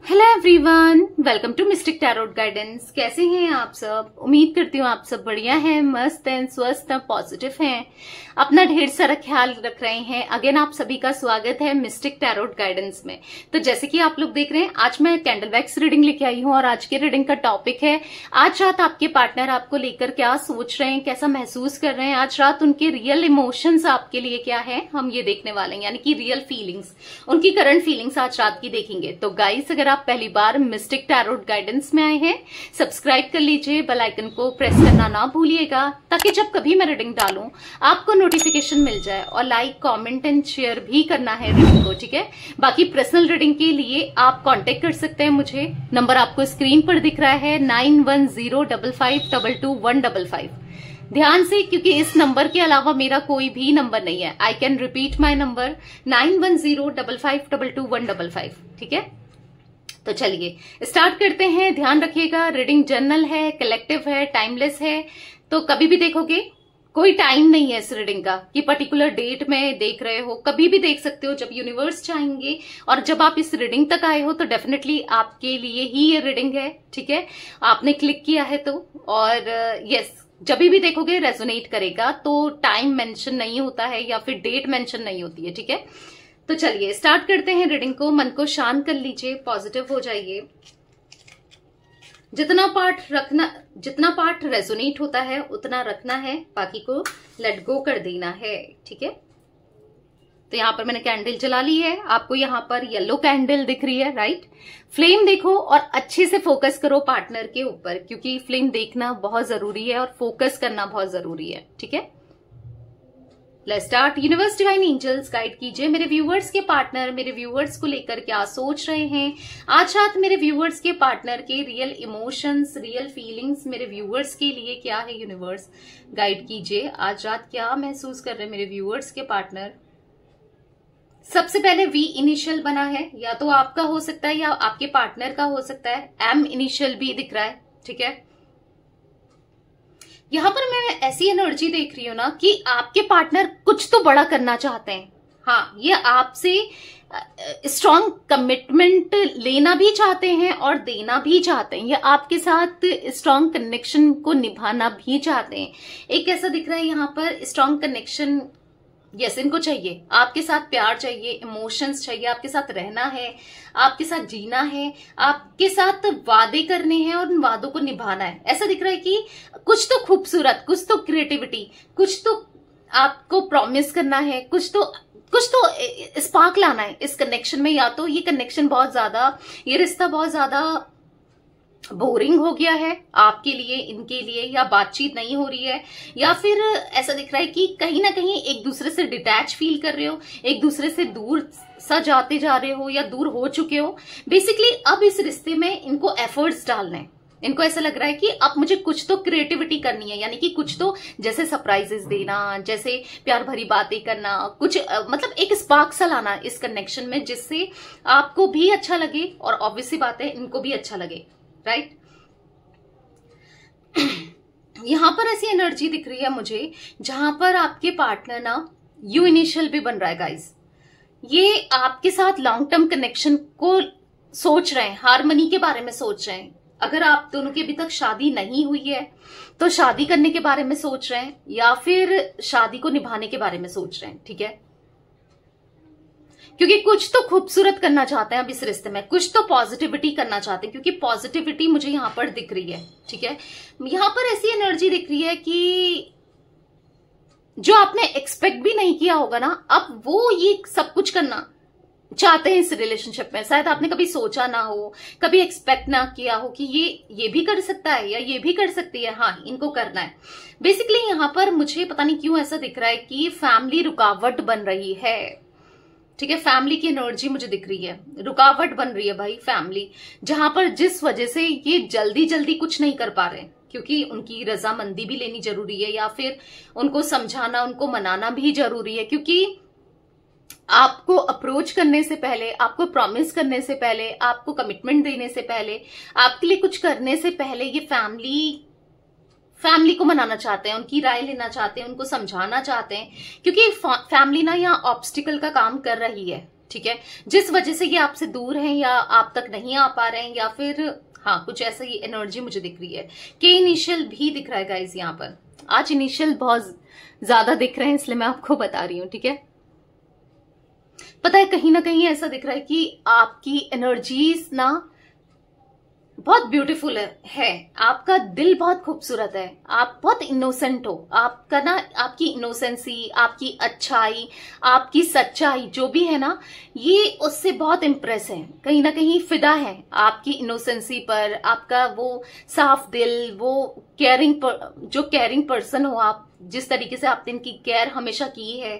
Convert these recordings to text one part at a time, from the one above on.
Hello everyone, welcome to mystic tarot guidance. कैसे हैं आप सब? उम्मीद करती हूँ आप सब बढ़िया हैं, मस्त हैं, स्वस्थ हैं, पॉजिटिव हैं, अपना ढेर सारा ख्याल रख रहे हैं। अगेन आप सभी का स्वागत है मिस्टिक टैरोट गाइडेंस में। तो जैसे कि आप लोग देख रहे हैं, आज मैं कैंडल वैक्स रीडिंग लेके आई हूँ और आज के रीडिंग का टॉपिक है आज रात आपके पार्टनर आपको लेकर क्या सोच रहे हैं, कैसा महसूस कर रहे हैं, आज रात उनके रियल इमोशंस आपके लिए क्या है, हम ये देखने वाले हैं। यानी कि रियल फीलिंग्स, उनकी करंट फीलिंग्स आज रात की देखेंगे। तो गाइस, अगर आप पहली बार मिस्टिक टैरोट गाइडेंस में आए हैं, सब्सक्राइब कर लीजिए, बेल आइकन को प्रेस करना ना भूलिएगा ताकि जब कभी मैं रीडिंग डालूं आपको नोटिफिकेशन मिल जाए। और लाइक, कमेंट एंड शेयर भी करना है रीडिंग को, ठीक है। बाकी पर्सनल रीडिंग के लिए आप कांटेक्ट कर सकते हैं मुझे। नंबर आपको स्क्रीन पर दिख रहा है 9105522155। ध्यान से, क्योंकि इस नंबर के अलावा मेरा कोई भी नंबर नहीं है। I can repeat my number 9105522155, ठीक है। तो चलिए स्टार्ट करते हैं। ध्यान रखिएगा, रीडिंग जर्नल है, कलेक्टिव है, टाइमलेस है। तो कभी भी देखोगे, कोई टाइम नहीं है इस रीडिंग का कि पर्टिकुलर डेट में देख रहे हो, कभी भी देख सकते हो जब यूनिवर्स चाहेंगे। और जब आप इस रीडिंग तक आए हो तो डेफिनेटली आपके लिए ही ये रीडिंग है, ठीक है। आपने क्लिक किया है तो, और यस, जब भी देखोगे रेजोनेट करेगा। तो टाइम मेंशन नहीं होता है या फिर डेट मेंशन नहीं होती है, ठीक है। तो चलिए स्टार्ट करते हैं रीडिंग को। मन को शांत कर लीजिए, पॉजिटिव हो जाइए। जितना पार्ट रेजोनेट होता है उतना रखना है, बाकी को लेट गो कर देना है, ठीक है। तो यहां पर मैंने कैंडल जला ली है। आपको यहां पर येलो कैंडल दिख रही है, राइट। फ्लेम देखो और अच्छे से फोकस करो पार्टनर के ऊपर, क्योंकि फ्लेम देखना बहुत जरूरी है और फोकस करना बहुत जरूरी है, ठीक है। Let's start. Universe, divine angels guide कीजिए मेरे व्यूअर्स के पार्टनर मेरे व्यूअर्स को लेकर क्या सोच रहे हैं आज रात। मेरे व्यूअर्स के पार्टनर के रियल इमोशंस, रियल फीलिंग्स मेरे व्यूअर्स के लिए क्या है। यूनिवर्स गाइड कीजिए आज रात क्या महसूस कर रहे हैं मेरे व्यूअर्स के पार्टनर। सबसे पहले वी इनिशियल बना है, या तो आपका हो सकता है या आपके पार्टनर का हो सकता है। एम इनिशियल भी दिख रहा है, ठीक है। यहां पर मैं ऐसी एनर्जी देख रही हूं ना कि आपके पार्टनर कुछ तो बड़ा करना चाहते हैं। हाँ, ये आपसे स्ट्रॉन्ग कमिटमेंट लेना भी चाहते हैं और देना भी चाहते हैं। ये आपके साथ स्ट्रॉन्ग कनेक्शन को निभाना भी चाहते हैं। एक ऐसा दिख रहा है यहाँ पर स्ट्रॉन्ग कनेक्शन, यस, इनको चाहिए, आपके साथ प्यार चाहिए, इमोशंस चाहिए, आपके साथ रहना है, आपके साथ जीना है, आपके साथ वादे करने हैं और उन वादों को निभाना है। ऐसा दिख रहा है कि कुछ तो खूबसूरत, कुछ तो क्रिएटिविटी, कुछ तो आपको प्रॉमिस करना है, कुछ तो स्पार्क लाना है इस कनेक्शन में। या तो ये कनेक्शन बहुत ज्यादा, ये रिश्ता बहुत ज्यादा बोरिंग हो गया है आपके लिए, इनके लिए, या बातचीत नहीं हो रही है, या फिर ऐसा दिख रहा है कि कहीं ना कहीं एक दूसरे से डिटैच फील कर रहे हो, एक दूसरे से दूर सा जाते जा रहे हो या दूर हो चुके हो। बेसिकली अब इस रिश्ते में इनको एफर्ट्स डालना है। इनको ऐसा लग रहा है कि अब मुझे कुछ तो क्रिएटिविटी करनी है, यानी कि कुछ तो, जैसे सरप्राइजेस देना, जैसे प्यार भरी बातें करना, कुछ मतलब एक स्पार्क सा लाना इस कनेक्शन में, जिससे आपको भी अच्छा लगे और ऑब्वियसली बात है इनको भी अच्छा लगे, राइट। यहां पर ऐसी एनर्जी दिख रही है मुझे जहां पर आपके पार्टनर ना यू इनिशियल भी बन रहा है गाइस। ये आपके साथ लॉन्ग टर्म कनेक्शन को सोच रहे हैं, हार्मनी के बारे में सोच रहे हैं। अगर आप दोनों की अभी तक शादी नहीं हुई है तो शादी करने के बारे में सोच रहे हैं, या फिर शादी को निभाने के बारे में सोच रहे हैं, ठीक है। क्योंकि कुछ तो खूबसूरत करना चाहते हैं अब इस रिश्ते में, कुछ तो पॉजिटिविटी करना चाहते हैं, क्योंकि पॉजिटिविटी मुझे यहां पर दिख रही है, ठीक है। यहां पर ऐसी एनर्जी दिख रही है कि जो आपने एक्सपेक्ट भी नहीं किया होगा ना, अब वो ये सब कुछ करना चाहते हैं इस रिलेशनशिप में। शायद आपने कभी सोचा ना हो, कभी एक्सपेक्ट ना किया हो कि ये भी कर सकता है या ये भी कर सकती है, हाँ इनको करना है। बेसिकली यहां पर मुझे पता नहीं क्यों ऐसा दिख रहा है कि फैमिली रुकावट बन रही है, ठीक है। फैमिली की एनर्जी मुझे दिख रही है, रुकावट बन रही है भाई फैमिली, जहां पर जिस वजह से ये जल्दी जल्दी कुछ नहीं कर पा रहे, क्योंकि उनकी रजामंदी भी लेनी जरूरी है, या फिर उनको समझाना, उनको मनाना भी जरूरी है। क्योंकि आपको अप्रोच करने से पहले, आपको प्रॉमिस करने से पहले, आपको कमिटमेंट देने से पहले, आपके लिए कुछ करने से पहले ये फैमिली को मनाना चाहते हैं, उनकी राय लेना चाहते हैं, उनको समझाना चाहते हैं। क्योंकि फैमिली ना यहाँ ऑब्स्टिकल का काम कर रही है, ठीक है, जिस वजह से ये आपसे दूर हैं या आप तक नहीं आ पा रहे हैं, या फिर हाँ कुछ ऐसा ही एनर्जी मुझे दिख रही है। के इनिशियल भी दिख रहा है गाइस यहाँ पर। आज इनिशियल बहुत ज्यादा दिख रहे हैं, इसलिए मैं आपको बता रही हूँ। ठीक है, पता है कहीं ना कहीं ऐसा दिख रहा है कि आपकी एनर्जीज ना बहुत ब्यूटीफुल है। आपका दिल बहुत खूबसूरत है, आप बहुत इनोसेंट हो। आपका ना, आपकी इनोसेंसी, आपकी अच्छाई, आपकी सच्चाई जो भी है ना, ये उससे बहुत इम्प्रेस है, कहीं ना कहीं फिदा है आपकी इनोसेंसी पर। आपका वो साफ दिल, वो जो केयरिंग पर्सन हो आप, जिस तरीके से आपने इनकी केयर हमेशा की है,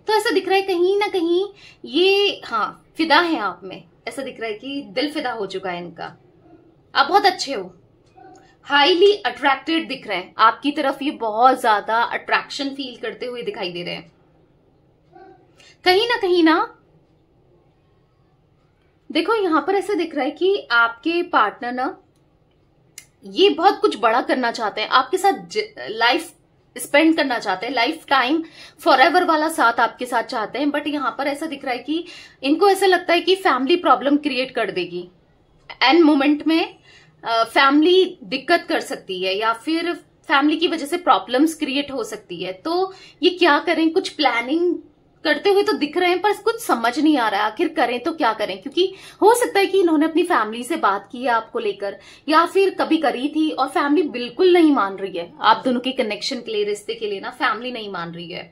तो ऐसा दिख रहा है कहीं ना कहीं ये हाँ फिदा है आप में। ऐसा दिख रहा है कि दिल फिदा हो चुका है इनका। आप बहुत अच्छे हो, हाईली अट्रैक्टेड दिख रहे हैं आपकी तरफ। ये बहुत ज्यादा अट्रैक्शन फील करते हुए दिखाई दे रहे हैं। कहीं ना देखो यहां पर ऐसे दिख रहा है कि आपके पार्टनर ना ये बहुत कुछ बड़ा करना चाहते हैं, आपके साथ लाइफ स्पेंड करना चाहते हैं, लाइफ टाइम फॉरएवर वाला साथ आपके साथ चाहते हैं। बट यहां पर ऐसा दिख रहा है कि इनको ऐसा लगता है कि फैमिली प्रॉब्लम क्रिएट कर देगी, एंड मोमेंट में फैमिली दिक्कत कर सकती है, या फिर फैमिली की वजह से प्रॉब्लम्स क्रिएट हो सकती है। तो ये क्या करें, कुछ प्लानिंग करते हुए तो दिख रहे हैं, पर कुछ समझ नहीं आ रहा है आखिर करें तो क्या करें। क्योंकि हो सकता है कि इन्होंने अपनी फैमिली से बात की है आपको लेकर, या फिर कभी करी थी और फैमिली बिल्कुल नहीं मान रही है आप दोनों के कनेक्शन के लिए, रिश्ते के लिए ना, फैमिली नहीं मान रही है।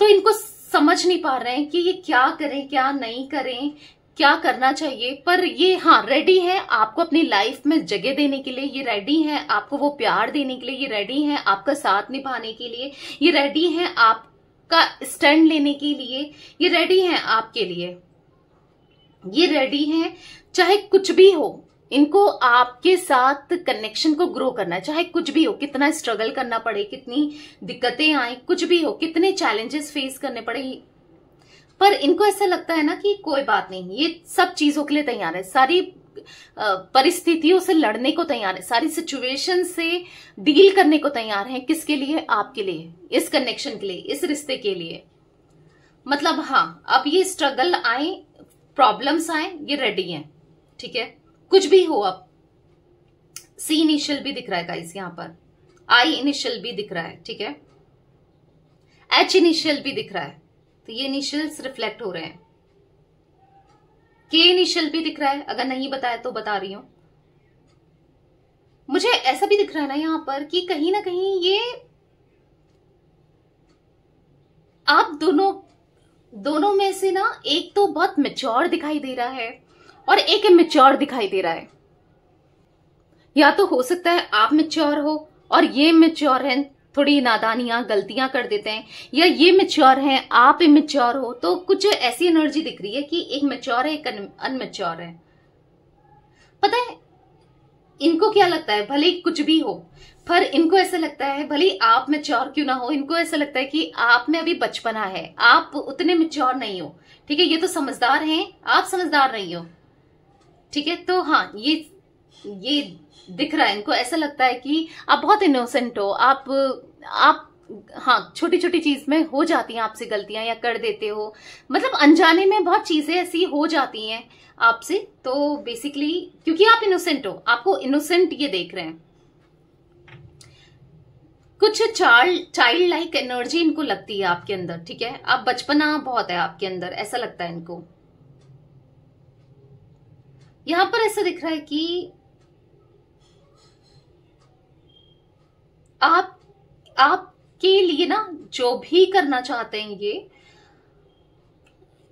तो इनको समझ नहीं पा रहे हैं कि ये क्या करें क्या नहीं करें, क्या करना चाहिए। पर ये हाँ रेडी है आपको अपनी लाइफ में जगह देने के लिए, ये रेडी है आपको वो प्यार देने के लिए, ये रेडी है आपका साथ निभाने के लिए, ये रेडी है आपका स्टैंड लेने के लिए, ये रेडी है आपके लिए, ये रेडी है चाहे कुछ भी हो। इनको आपके साथ कनेक्शन को ग्रो करना है, चाहे कुछ भी हो, कितना स्ट्रगल करना पड़े, कितनी दिक्कतें आए, कुछ भी हो, कितने चैलेंजेस फेस करने पड़े, पर इनको ऐसा लगता है ना कि कोई बात नहीं, ये सब चीजों के लिए तैयार है, सारी परिस्थितियों से लड़ने को तैयार है, सारी सिचुएशन से डील करने को तैयार है। किसके लिए? आपके लिए, इस कनेक्शन के लिए, इस रिश्ते के लिए। मतलब हाँ अब ये स्ट्रगल आए, प्रॉब्लम्स आए, ये रेडी हैं। ठीक है, कुछ भी हो। अब सी इनिशियल भी दिख रहा है गाइस यहाँ पर, आई इनिशियल भी दिख रहा है। ठीक है, एच इनिशियल भी दिख रहा है, तो ये इनिशियल्स रिफ्लेक्ट हो रहे हैं। के इनिशियल भी दिख रहा है, अगर नहीं बताया तो बता रही हूं। मुझे ऐसा भी दिख रहा है ना यहां पर कि कहीं ना कहीं ये आप दोनों में से ना एक तो बहुत मैच्योर दिखाई दे रहा है और एक इमैच्योर दिखाई दे रहा है। या तो हो सकता है आप मैच्योर हो और ये मैच्योर है, थोड़ी नादानियां गलतियां कर देते हैं, या ये मैच्योर हैं आप इमैच्योर हो। तो कुछ ऐसी एनर्जी दिख रही है कि एक मैच्योर है एक अनमैच्योर है। पता है इनको क्या लगता है, भले कुछ भी हो, पर इनको ऐसा लगता है भले आप मैच्योर क्यों ना हो, इनको ऐसा लगता है कि आप में अभी बचपना है, आप उतने मैच्योर नहीं हो। ठीक है, ये तो समझदार हैं, आप समझदार नहीं हो। ठीक है, तो हाँ ये दिख रहा है इनको। ऐसा लगता है कि आप बहुत इनोसेंट हो, आप हाँ छोटी छोटी चीज में हो जाती हैं आपसे गलतियां, या कर देते हो, मतलब अनजाने में बहुत चीजें ऐसी हो जाती हैं आपसे। तो बेसिकली क्योंकि आप इनोसेंट हो, आपको इनोसेंट ये देख रहे हैं। कुछ चाइल्ड लाइक एनर्जी इनको लगती है आपके अंदर। ठीक है, आप बचपना बहुत है आपके अंदर, ऐसा लगता है इनको। यहां पर ऐसा दिख रहा है कि आपके लिए ना जो भी करना चाहते हैं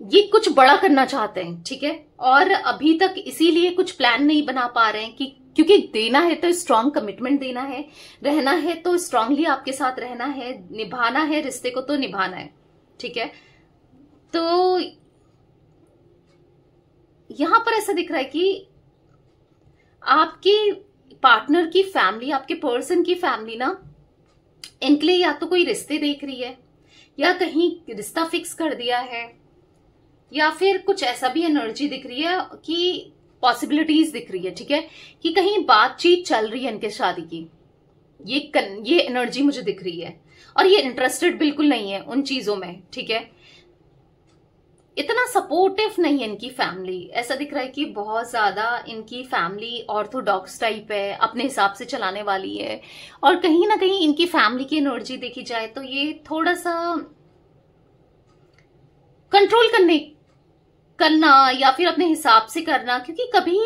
ये कुछ बड़ा करना चाहते हैं। ठीक है, और अभी तक इसीलिए कुछ प्लान नहीं बना पा रहे हैं कि क्योंकि देना है तो स्ट्रांग कमिटमेंट देना है, रहना है तो स्ट्रांगली आपके साथ रहना है, निभाना है रिश्ते को तो निभाना है। ठीक है, तो यहां पर ऐसा दिख रहा है कि आपके पार्टनर की फैमिली, आपके पर्सन की फैमिली ना इनके लिए या तो कोई रिश्ते देख रही है, या कहीं रिश्ता फिक्स कर दिया है, या फिर कुछ ऐसा भी एनर्जी दिख रही है कि पॉसिबिलिटीज दिख रही है। ठीक है, कि कहीं बातचीत चल रही है इनके शादी की, ये एनर्जी मुझे दिख रही है। और ये इंटरेस्टेड बिल्कुल नहीं है उन चीजों में। ठीक है, इतना सपोर्टिव नहीं है इनकी फैमिली। ऐसा दिख रहा है कि बहुत ज्यादा इनकी फैमिली ऑर्थोडॉक्स टाइप है, अपने हिसाब से चलाने वाली है। और कहीं ना कहीं इनकी फैमिली की एनर्जी देखी जाए तो ये थोड़ा सा कंट्रोल करना या फिर अपने हिसाब से करना, क्योंकि कभी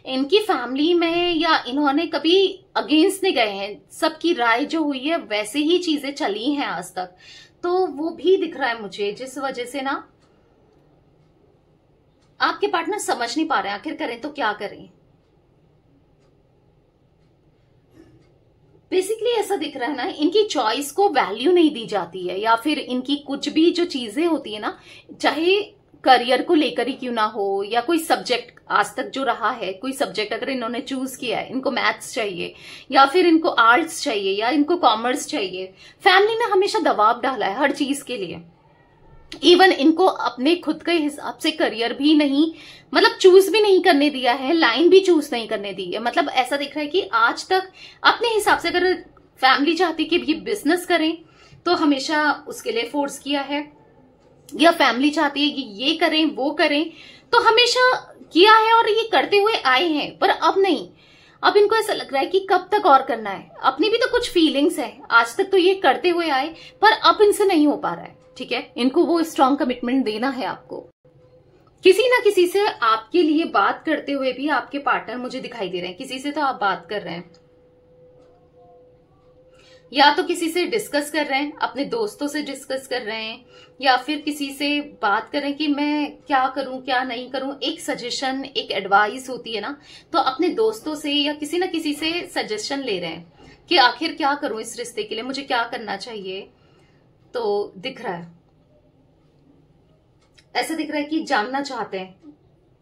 इनकी फैमिली में या इन्होंने कभी अगेंस्ट नहीं गए हैं। सबकी राय जो हुई है वैसे ही चीजें चली हैं आज तक, तो वो भी दिख रहा है मुझे, जिस वजह से ना आपके पार्टनर समझ नहीं पा रहे आखिर करें तो क्या करें। बेसिकली ऐसा दिख रहा है ना, इनकी चॉइस को वैल्यू नहीं दी जाती है, या फिर इनकी कुछ भी जो चीजें होती है ना, चाहे करियर को लेकर ही क्यों ना हो या कोई सब्जेक्ट आज तक जो रहा है, कोई सब्जेक्ट अगर इन्होंने चूज किया है, इनको मैथ्स चाहिए या फिर इनको आर्ट्स चाहिए या इनको कॉमर्स चाहिए, फैमिली ने हमेशा दबाव डाला है हर चीज के लिए। इवन इनको अपने खुद के हिसाब से करियर भी नहीं, मतलब चूज भी नहीं करने दिया है, लाइन भी चूज नहीं करने दी है। मतलब ऐसा दिख रहा है कि आज तक अपने हिसाब से अगर फैमिली चाहती कि ये बिजनेस करें तो हमेशा उसके लिए फोर्स किया है, या फैमिली चाहती है कि ये करें वो करें तो हमेशा किया है और ये करते हुए आए हैं। पर अब नहीं, अब इनको ऐसा लग रहा है कि कब तक और करना है, अपनी भी तो कुछ फीलिंग्स है, आज तक तो ये करते हुए आए पर अब इनसे नहीं हो पा रहा है। ठीक है, इनको वो स्ट्रॉन्ग कमिटमेंट देना है आपको। किसी ना किसी से आपके लिए बात करते हुए भी आपके पार्टनर मुझे दिखाई दे रहे हैं, किसी से तो आप बात कर रहे हैं, या तो किसी से डिस्कस कर रहे हैं, अपने दोस्तों से डिस्कस कर रहे हैं, या फिर किसी से बात कर रहे हैं कि मैं क्या करूं क्या नहीं करूं। एक सजेशन, एक एडवाइस होती है ना, तो अपने दोस्तों से या किसी ना किसी से सजेशन ले रहे हैं कि आखिर क्या करूं इस रिश्ते के लिए, मुझे क्या करना चाहिए। तो दिख रहा है, ऐसा दिख रहा है कि जानना चाहते हैं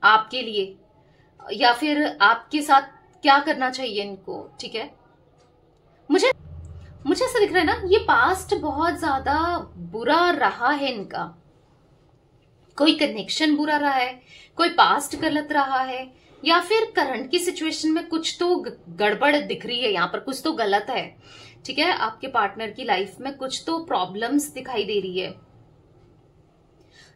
आपके लिए या फिर आपके साथ क्या करना चाहिए इनको। ठीक है, मुझे ऐसा दिख रहा है ना, ये पास्ट बहुत ज्यादा बुरा रहा है इनका, कोई कनेक्शन बुरा रहा है, कोई पास्ट गलत रहा है, या फिर करंट की सिचुएशन में कुछ तो गड़बड़ दिख रही है, यहाँ पर कुछ तो गलत है। ठीक है, आपके पार्टनर की लाइफ में कुछ तो प्रॉब्लम्स दिखाई दे रही है,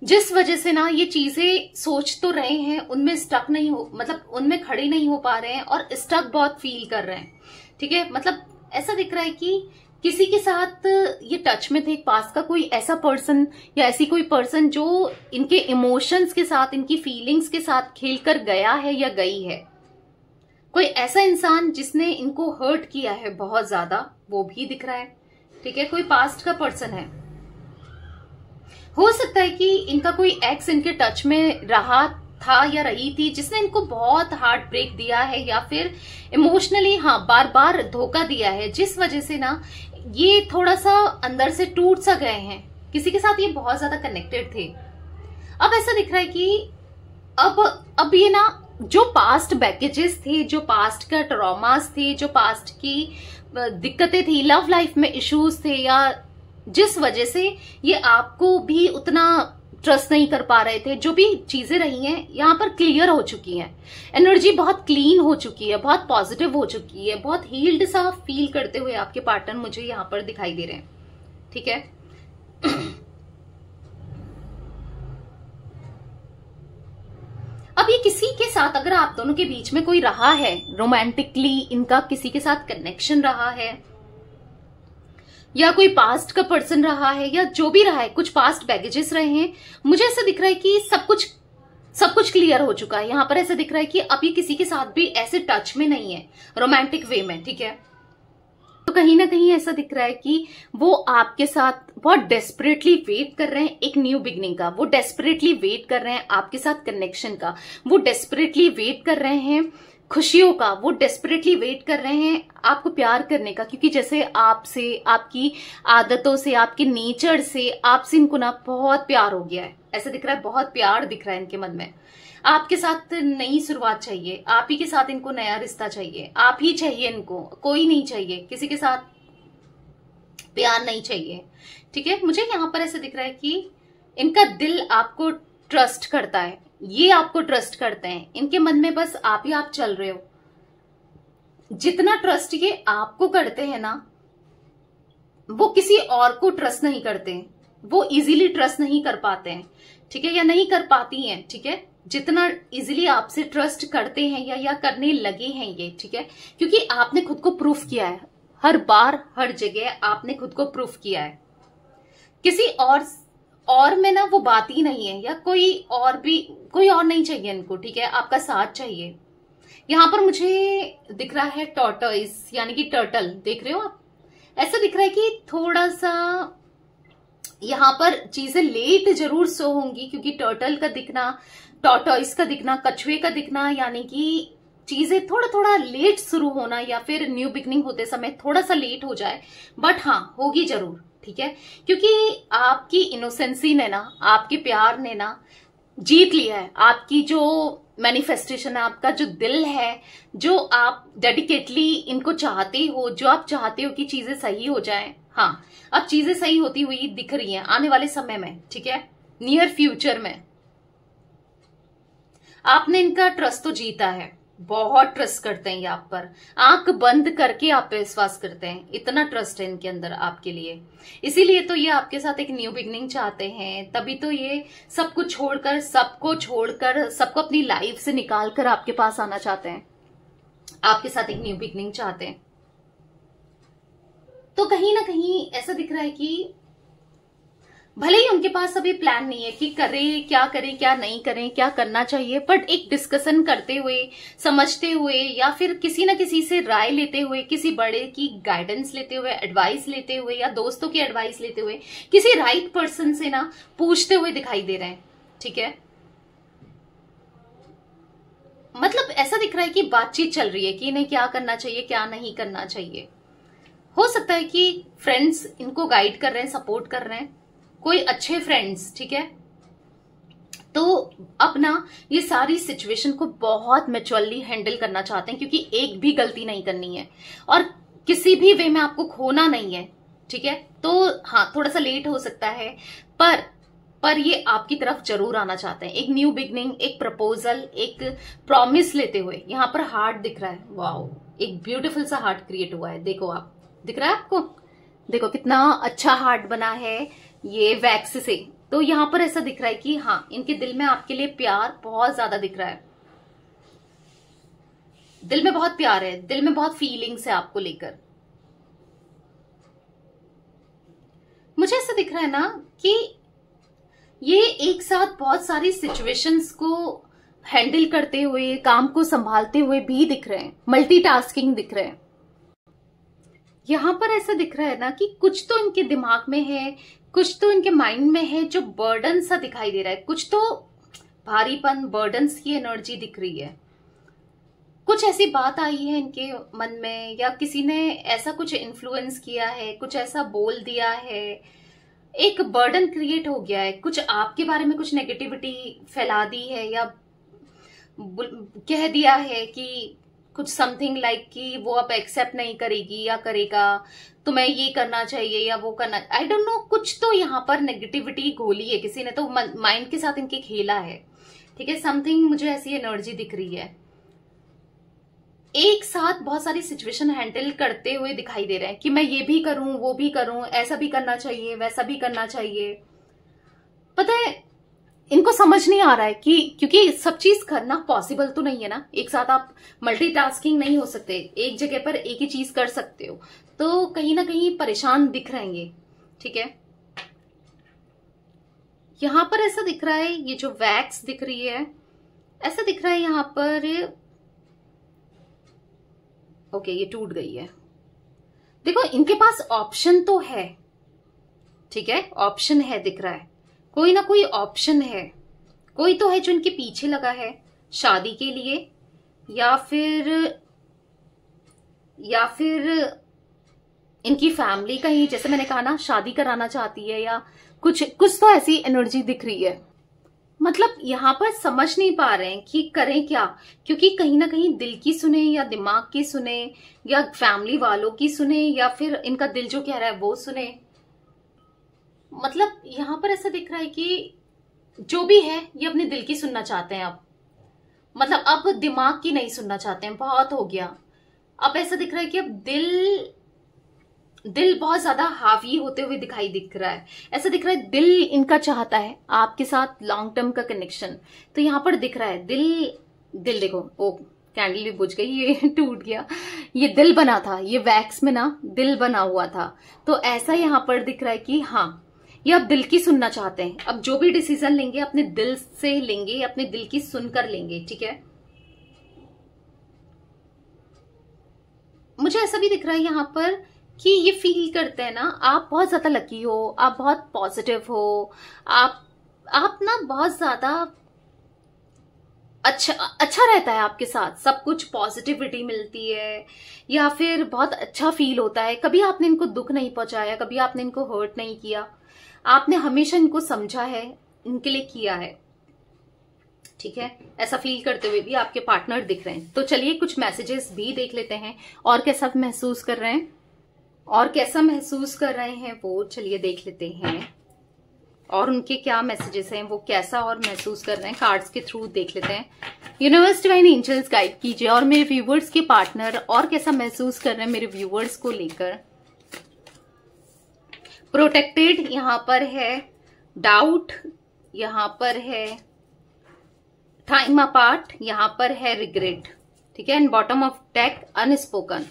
जिस वजह से ना ये चीजें सोच तो रहे हैं, उनमें स्टक नहीं हो, मतलब उनमें खड़े नहीं हो पा रहे हैं और स्टक बहुत फील कर रहे हैं। ठीक है, मतलब ऐसा दिख रहा है कि किसी के साथ ये टच में थे, पास का कोई ऐसा पर्सन या ऐसी कोई पर्सन जो इनके इमोशंस के साथ, इनकी फीलिंग्स के साथ खेलकर गया है या गई है। कोई ऐसा इंसान जिसने इनको हर्ट किया है बहुत ज्यादा, वो भी दिख रहा है। ठीक है, कोई पास्ट का पर्सन है, हो सकता है कि इनका कोई एक्स इनके टच में रहा था या रही थी, जिसने इनको बहुत हार्ट ब्रेक दिया है या फिर इमोशनली बार बार धोखा दिया है, जिस वजह से ना ये थोड़ा सा अंदर से टूट सा गए हैं। किसी के साथ ये बहुत ज्यादा कनेक्टेड थे। अब ऐसा दिख रहा है कि अब ये ना, जो पास्ट बैगेजेस थे, जो पास्ट का ट्रॉमास थे, जो पास्ट की दिक्कतें थी, लव लाइफ में इश्यूज थे, या जिस वजह से ये आपको भी उतना ट्रस्ट नहीं कर पा रहे थे, जो भी चीजें रही हैं यहाँ पर क्लियर हो चुकी हैं। एनर्जी बहुत क्लीन हो चुकी है, बहुत पॉजिटिव हो चुकी है, बहुत हील्ड सा फील करते हुए आपके पार्टनर मुझे यहाँ पर दिखाई दे रहे हैं। ठीक है, अब ये किसी के साथ, अगर आप दोनों के बीच में कोई रहा है, रोमांटिकली इनका किसी के साथ कनेक्शन रहा है, या कोई पास्ट का पर्सन रहा है, या जो भी रहा है, कुछ पास्ट बैगेजेस रहे हैं, मुझे ऐसा दिख रहा है कि सब कुछ क्लियर हो चुका है। यहाँ पर ऐसा दिख रहा है कि अभी किसी के साथ भी ऐसे टच में नहीं है रोमांटिक वे में। ठीक है, तो कहीं ना कहीं ऐसा दिख रहा है कि वो आपके साथ बहुत डेस्परेटली वेट कर रहे हैं एक न्यू बिगनिंग का, वो डेस्परेटली वेट कर रहे हैं आपके साथ कनेक्शन का, वो डेस्परेटली वेट कर रहे हैं खुशियों का, वो डेस्परेटली वेट कर रहे हैं आपको प्यार करने का, क्योंकि जैसे आपसे, आपकी आदतों से, आपके नेचर से, आपसे इनको ना बहुत प्यार हो गया है। ऐसा दिख रहा है, बहुत प्यार दिख रहा है इनके मन में। आपके साथ नई शुरुआत चाहिए, आप ही के साथ इनको नया रिश्ता चाहिए, आप ही चाहिए इनको, कोई नहीं चाहिए, किसी के साथ प्यार नहीं चाहिए। ठीक है, मुझे यहाँ पर ऐसा दिख रहा है कि इनका दिल आपको ट्रस्ट करता है, ये आपको ट्रस्ट करते हैं, इनके मन में बस आप ही आप चल रहे हो। जितना ट्रस्ट ये आपको करते हैं ना, वो किसी और को ट्रस्ट नहीं करते, वो इजीली ट्रस्ट नहीं कर पाते हैं। ठीक है, या नहीं कर पाती हैं, ठीक है, जितना इजीली आपसे ट्रस्ट करते हैं या करने लगे हैं ये, ठीक है, क्योंकि आपने खुद को प्रूफ किया है, हर बार हर जगह आपने खुद को प्रूफ किया है। किसी और में ना वो बात ही नहीं है, या कोई और नहीं चाहिए इनको, ठीक है, आपका साथ चाहिए। यहां पर मुझे दिख रहा है टॉर्टोइस, यानी कि टर्टल, देख रहे हो आप, ऐसा दिख रहा है कि थोड़ा सा यहां पर चीजें लेट जरूर शो होंगी, क्योंकि टर्टल का दिखना, टॉर्टोइस का दिखना, कछुए का दिखना, यानी कि चीजें थोड़ा लेट शुरू होना, या फिर न्यू बिगनिंग होते समय थोड़ा सा लेट हो जाए, बट हाँ होगी जरूर, ठीक है, क्योंकि आपकी इनोसेंसी ने ना, आपके प्यार ने ना जीत लिया है। आपकी जो मैनिफेस्टेशन है, आपका जो दिल है, जो आप डेडिकेटली इनको चाहते हो, जो आप चाहते हो कि चीजें सही हो जाएं, हाँ अब चीजें सही होती हुई दिख रही हैं आने वाले समय में, ठीक है, नियर फ्यूचर में। आपने इनका ट्रस्ट तो जीता है, बहुत ट्रस्ट करते हैं ये आप पर, आंख बंद करके आप पे विश्वास करते हैं, इतना ट्रस्ट है इनके अंदर आपके लिए। इसीलिए तो ये आपके साथ एक न्यू बिगनिंग चाहते हैं, तभी तो ये सब कुछ छोड़कर, सबको छोड़कर, सबको अपनी लाइफ से निकाल कर आपके पास आना चाहते हैं, आपके साथ एक न्यू बिगनिंग चाहते हैं। तो कहीं ना कहीं ऐसा दिख रहा है कि भले ही उनके पास अभी प्लान नहीं है कि करें क्या नहीं करें, क्या करना चाहिए, बट एक डिस्कशन करते हुए, समझते हुए, या फिर किसी ना किसी से राय लेते हुए, किसी बड़े की गाइडेंस लेते हुए, एडवाइस लेते हुए, या दोस्तों की एडवाइस लेते हुए, किसी राइट पर्सन से ना पूछते हुए दिखाई दे रहे हैं, ठीक है। मतलब ऐसा दिख रहा है कि बातचीत चल रही है कि इन्हें क्या करना चाहिए, क्या नहीं करना चाहिए। हो सकता है कि फ्रेंड्स इनको गाइड कर रहे हैं, सपोर्ट कर रहे हैं, कोई अच्छे फ्रेंड्स, ठीक है। तो अपना ये सारी सिचुएशन को बहुत मैच्योरली हैंडल करना चाहते हैं, क्योंकि एक भी गलती नहीं करनी है और किसी भी वे में आपको खोना नहीं है, ठीक है। तो हाँ थोड़ा सा लेट हो सकता है, पर ये आपकी तरफ जरूर आना चाहते हैं, एक न्यू बिगनिंग, एक प्रपोजल, एक प्रॉमिस लेते हुए। यहां पर हार्ट दिख रहा है, वाओ, एक ब्यूटीफुल सा हार्ट क्रिएट हुआ है, देखो आप, दिख रहा है आपको, देखो कितना अच्छा हार्ट बना है ये वैक्स से। तो यहां पर ऐसा दिख रहा है कि हाँ इनके दिल में आपके लिए प्यार बहुत ज्यादा दिख रहा है, दिल में बहुत प्यार है, दिल में बहुत फीलिंग्स है आपको लेकर। मुझे ऐसा दिख रहा है ना कि ये एक साथ बहुत सारी सिचुएशंस को हैंडल करते हुए, काम को संभालते हुए भी दिख रहे हैं, मल्टीटास्किंग दिख रहे हैं। यहां पर ऐसा दिख रहा है ना कि कुछ तो इनके दिमाग में है, कुछ तो इनके माइंड में है जो बर्डन सा दिखाई दे रहा है, कुछ तो भारीपन, बर्डन्स की एनर्जी दिख रही है। कुछ ऐसी बात आई है इनके मन में, या किसी ने ऐसा कुछ इन्फ्लुएंस किया है, कुछ ऐसा बोल दिया है, एक बर्डन क्रिएट हो गया है, कुछ आपके बारे में कुछ नेगेटिविटी फैला दी है, या कह दिया है कि कुछ समथिंग लाइक कि वो अब एक्सेप्ट नहीं करेगी या करेगा, तुम्हें ये करना चाहिए या वो करना, आई डोंट नो, कुछ तो यहाँ पर नेगेटिविटी घोली है किसी ने, तो माइंड के साथ इनके खेला है, ठीक है। समथिंग मुझे ऐसी एनर्जी दिख रही है, एक साथ बहुत सारी सिचुएशन हैंडल करते हुए दिखाई दे रहे हैं कि मैं ये भी करूं, वो भी करूं, ऐसा भी करना चाहिए, वैसा भी करना चाहिए। पता है इनको समझ नहीं आ रहा है कि क्योंकि सब चीज करना पॉसिबल तो नहीं है ना, एक साथ आप मल्टीटास्किंग नहीं हो सकते, एक जगह पर एक ही चीज कर सकते हो, तो कहीं ना कहीं परेशान दिख रहेंगे, ठीक है। यहां पर ऐसा दिख रहा है, ये जो वैक्स दिख रही है, ऐसा दिख रहा है यहां पर, ओके ये टूट गई है। देखो इनके पास ऑप्शन तो है, ठीक है, ऑप्शन है, दिख रहा है कोई ना कोई ऑप्शन है, कोई तो है जो इनके पीछे लगा है शादी के लिए, या फिर इनकी फैमिली कहीं, जैसे मैंने कहा ना, शादी कराना चाहती है, या कुछ तो ऐसी एनर्जी दिख रही है। मतलब यहां पर समझ नहीं पा रहे हैं कि करें क्या, क्योंकि कहीं ना कहीं दिल की सुने या दिमाग की सुने या फैमिली वालों की सुने, या फिर इनका दिल जो कह रहा है वो सुने। मतलब यहां पर ऐसा दिख रहा है कि जो भी है ये अपने दिल की सुनना चाहते हैं अब, मतलब अब दिमाग की नहीं सुनना चाहते हैं, बहुत हो गया। अब ऐसा दिख रहा है कि अब दिल दिल बहुत ज्यादा हावी होते हुए दिखाई दिख रहा है। ऐसा दिख रहा है दिल इनका चाहता है आपके साथ लॉन्ग टर्म का कनेक्शन। तो यहाँ पर दिख रहा है दिल, दिल देखो, ओ कैंडल भी बुझ गई, ये टूट गया। ये दिल बना था, ये वैक्स में ना दिल बना हुआ था। तो ऐसा यहाँ पर दिख रहा है कि हाँ, ये अब दिल की सुनना चाहते हैं। अब जो भी डिसीजन लेंगे अपने दिल से लेंगे, अपने दिल की सुनकर लेंगे, ठीक है। मुझे ऐसा भी दिख रहा है यहाँ पर कि ये फील करते हैं ना, आप बहुत ज्यादा लकी हो, आप बहुत पॉजिटिव हो, आप ना बहुत ज्यादा अच्छा रहता है आपके साथ, सब कुछ पॉजिटिविटी मिलती है या फिर बहुत अच्छा फील होता है। कभी आपने इनको दुख नहीं पहुंचाया, कभी आपने इनको हर्ट नहीं किया, आपने हमेशा इनको समझा है, इनके लिए किया है, ठीक है। ऐसा फील करते हुए भी आपके पार्टनर दिख रहे हैं। तो चलिए कुछ मैसेजेस भी देख लेते हैं और कैसा महसूस कर रहे हैं, वो चलिए देख लेते हैं। और उनके क्या मैसेजेस हैं, वो कैसा और महसूस कर रहे हैं, कार्ड्स के थ्रू देख लेते हैं। यूनिवर्स डिवाइन एंजल्स गाइड कीजिए और मेरे व्यूवर्स के पार्टनर और कैसा महसूस कर रहे हैं मेरे व्यूवर्स को लेकर। प्रोटेक्टेड यहाँ पर है, डाउट यहाँ पर है, टाइम अपार्ट यहाँ पर है, रिग्रेट, ठीक है, and bottom of deck unspoken.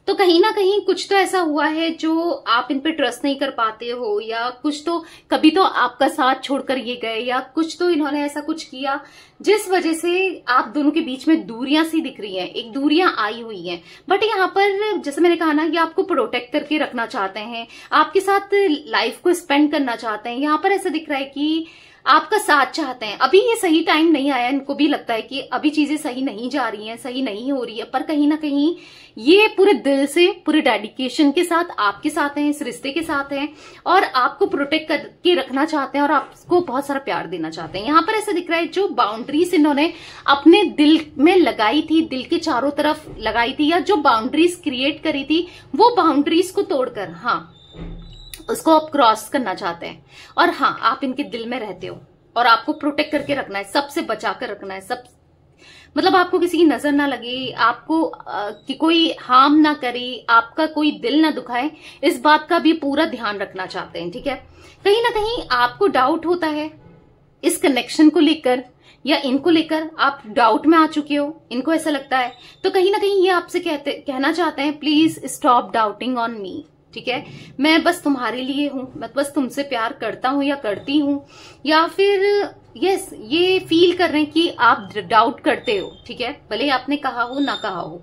तो कहीं ना कहीं कुछ तो ऐसा हुआ है जो आप इन पे ट्रस्ट नहीं कर पाते हो, या कुछ तो कभी तो आपका साथ छोड़कर ये गए, या कुछ तो इन्होंने ऐसा कुछ किया जिस वजह से आप दोनों के बीच में दूरियां सी दिख रही हैं, एक दूरियां आई हुई हैं। बट यहाँ पर जैसे मैंने कहा ना, ये आपको प्रोटेक्ट करके रखना चाहते हैं, आपके साथ लाइफ को स्पेंड करना चाहते हैं। यहाँ पर ऐसा दिख रहा है कि आपका साथ चाहते हैं। अभी ये सही टाइम नहीं आया, इनको भी लगता है कि अभी चीजें सही नहीं जा रही हैं, सही नहीं हो रही है, पर कहीं ना कहीं ये पूरे दिल से, पूरे डेडिकेशन के साथ आपके साथ हैं, इस रिश्ते के साथ हैं और आपको प्रोटेक्ट करके रखना चाहते हैं और आपको बहुत सारा प्यार देना चाहते हैं। यहाँ पर ऐसा दिख रहा है जो बाउंड्रीज इन्होंने अपने दिल में लगाई थी, दिल के चारों तरफ लगाई थी, या जो बाउंड्रीज क्रिएट करी थी, वो बाउंड्रीज को तोड़कर हाँ उसको आप क्रॉस करना चाहते हैं। और हाँ, आप इनके दिल में रहते हो और आपको प्रोटेक्ट करके रखना है, सबसे बचा कर रखना है, सब मतलब आपको किसी की नजर ना लगे, आपको कि कोई हार्म ना करे, आपका कोई दिल ना दुखाए, इस बात का भी पूरा ध्यान रखना चाहते हैं, ठीक है। कहीं ना कहीं आपको डाउट होता है इस कनेक्शन को लेकर या इनको लेकर, आप डाउट में आ चुके हो, इनको ऐसा लगता है। तो कहीं ना कहीं ये आपसे कहना चाहते हैं please stop doubting on me, ठीक है। मैं बस तुम्हारे लिए हूं, मैं बस तुमसे प्यार करता हूं या करती हूं, या फिर यस ये फील कर रहे हैं कि आप डाउट करते हो, ठीक है, भले आपने कहा हो ना कहा हो।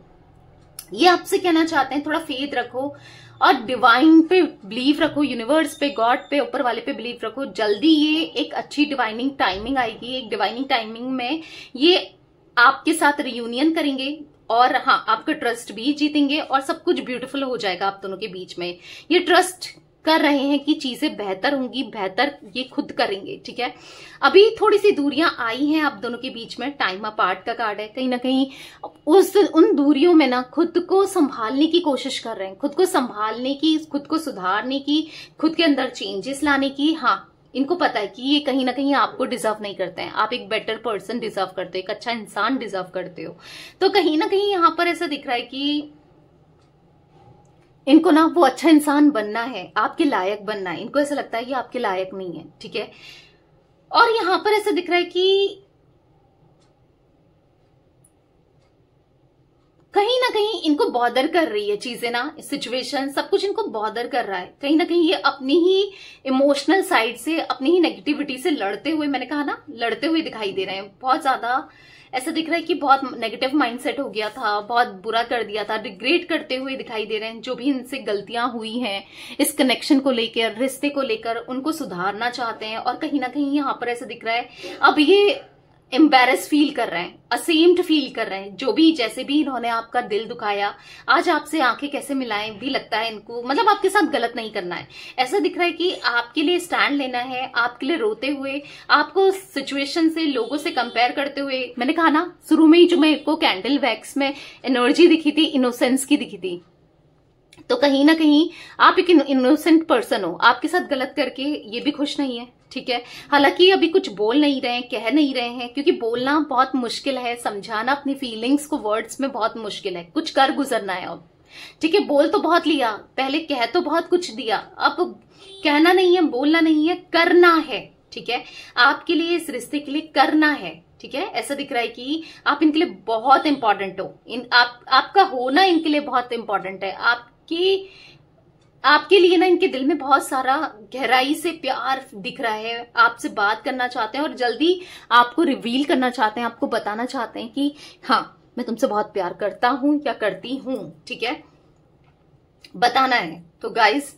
ये आपसे कहना चाहते हैं थोड़ा फेथ रखो और डिवाइन पे बिलीव रखो, यूनिवर्स पे, गॉड पे, ऊपर वाले पे बिलीव रखो। जल्दी ये एक अच्छी डिवाइनिंग टाइमिंग आएगी, एक डिवाइनिंग टाइमिंग में ये आपके साथ रियूनियन करेंगे और हाँ आपका ट्रस्ट भी जीतेंगे और सब कुछ ब्यूटीफुल हो जाएगा आप दोनों के बीच में। ये ट्रस्ट कर रहे हैं कि चीजें बेहतर होंगी, बेहतर ये खुद करेंगे, ठीक है। अभी थोड़ी सी दूरियां आई हैं आप दोनों के बीच में, टाइम अपार्ट का कार्ड है। कहीं ना कहीं उन दूरियों में ना खुद को संभालने की कोशिश कर रहे हैं, खुद को संभालने की, खुद को सुधारने की, खुद के अंदर चेंजेस लाने की। हाँ, इनको पता है कि ये कहीं ना कहीं आपको डिजर्व नहीं करते हैं, आप एक बेटर पर्सन डिजर्व करते हो, एक अच्छा इंसान डिजर्व करते हो। तो कहीं ना कहीं यहां पर ऐसा दिख रहा है कि इनको ना वो अच्छा इंसान बनना है, आपके लायक बनना है। इनको ऐसा लगता है कि आपके लायक नहीं है, ठीक है। और यहां पर ऐसा दिख रहा है कि कहीं ना कहीं इनको बॉदर कर रही है चीजें ना, सिचुएशन, सब कुछ इनको बॉदर कर रहा है। कहीं ना कहीं ये अपनी ही इमोशनल साइड से, अपनी ही नेगेटिविटी से लड़ते हुए, मैंने कहा ना लड़ते हुए दिखाई दे रहे हैं। बहुत ज्यादा ऐसा दिख रहा है कि बहुत नेगेटिव माइंडसेट हो गया था, बहुत बुरा कर दिया था, रिग्रेट करते हुए दिखाई दे रहे हैं। जो भी इनसे गलतियां हुई हैं इस कनेक्शन को लेकर, रिश्ते को लेकर, उनको सुधारना चाहते हैं। और कहीं ना कहीं यहाँ पर ऐसा दिख रहा है अब ये एम्बेरस फील कर रहे हैं, असेम्ड फील कर रहे हैं। जो भी जैसे भी इन्होंने आपका दिल दुखाया, आज आपसे आंखें कैसे मिलाएं भी लगता है इनको, मतलब आपके साथ गलत नहीं करना है। ऐसा दिख रहा है कि आपके लिए स्टैंड लेना है, आपके लिए रोते हुए, आपको सिचुएशन से, लोगों से कंपेयर करते हुए। मैंने कहा ना शुरू में ही जो मेरे को कैंडल वैक्स में एनर्जी दिखी थी, इनोसेंस की दिखी थी। तो कहीं ना कहीं आप एक इनोसेंट पर्सन हो, आपके साथ गलत करके ये भी खुश नहीं है, ठीक है। हालांकि अभी कुछ बोल नहीं रहे हैं, कह नहीं रहे हैं, क्योंकि बोलना बहुत मुश्किल है, समझाना अपनी फीलिंग्स को वर्ड्स में बहुत मुश्किल है, कुछ कर गुजरना है अब, ठीक है, बोल तो बहुत लिया, पहले कह तो बहुत कुछ दिया, अब कहना नहीं है, बोलना नहीं है, करना है। ठीक है, आपके लिए, इस रिश्ते के लिए करना है। ठीक है, ऐसा दिख रहा है कि आप इनके लिए बहुत इंपॉर्टेंट हो, आपका होना इनके लिए बहुत इंपॉर्टेंट है। आपके लिए ना इनके दिल में बहुत सारा गहराई से प्यार दिख रहा है, आपसे बात करना चाहते हैं और जल्दी आपको रिवील करना चाहते हैं, आपको बताना चाहते हैं कि हाँ मैं तुमसे बहुत प्यार करता हूं या करती हूं। ठीक है, बताना है। तो गाइस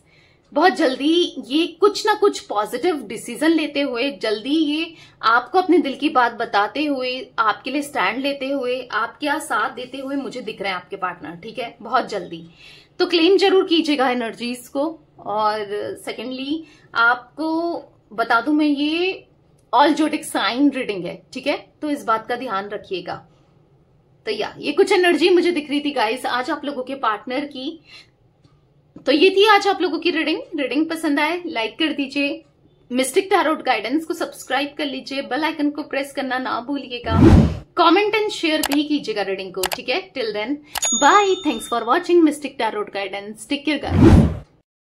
बहुत जल्दी ये कुछ ना कुछ पॉजिटिव डिसीजन लेते हुए, जल्दी ये आपको अपने दिल की बात बताते हुए, आपके लिए स्टैंड लेते हुए, आपका साथ देते हुए मुझे दिख रहे हैं आपके पार्टनर। ठीक है, बहुत जल्दी। तो क्लेम जरूर कीजिएगा एनर्जीज को। और सेकेंडली आपको बता दूं मैं, ये ऑल जोडिक साइन रीडिंग है। ठीक है, तो इस बात का ध्यान रखिएगा। तो ये कुछ एनर्जी मुझे दिख रही थी गाइस आज आप लोगों के पार्टनर की। तो ये थी आज आप लोगों की रीडिंग पसंद आए लाइक कर दीजिए, मिस्टिक टैरोट गाइडेंस को सब्सक्राइब कर लीजिए, बेल आइकन को प्रेस करना ना भूलिएगा, कमेंट एंड शेयर भी कीजिएगा रीडिंग को। ठीक है, till then bye, thanks for watching mystic tarot guidance, take care guys.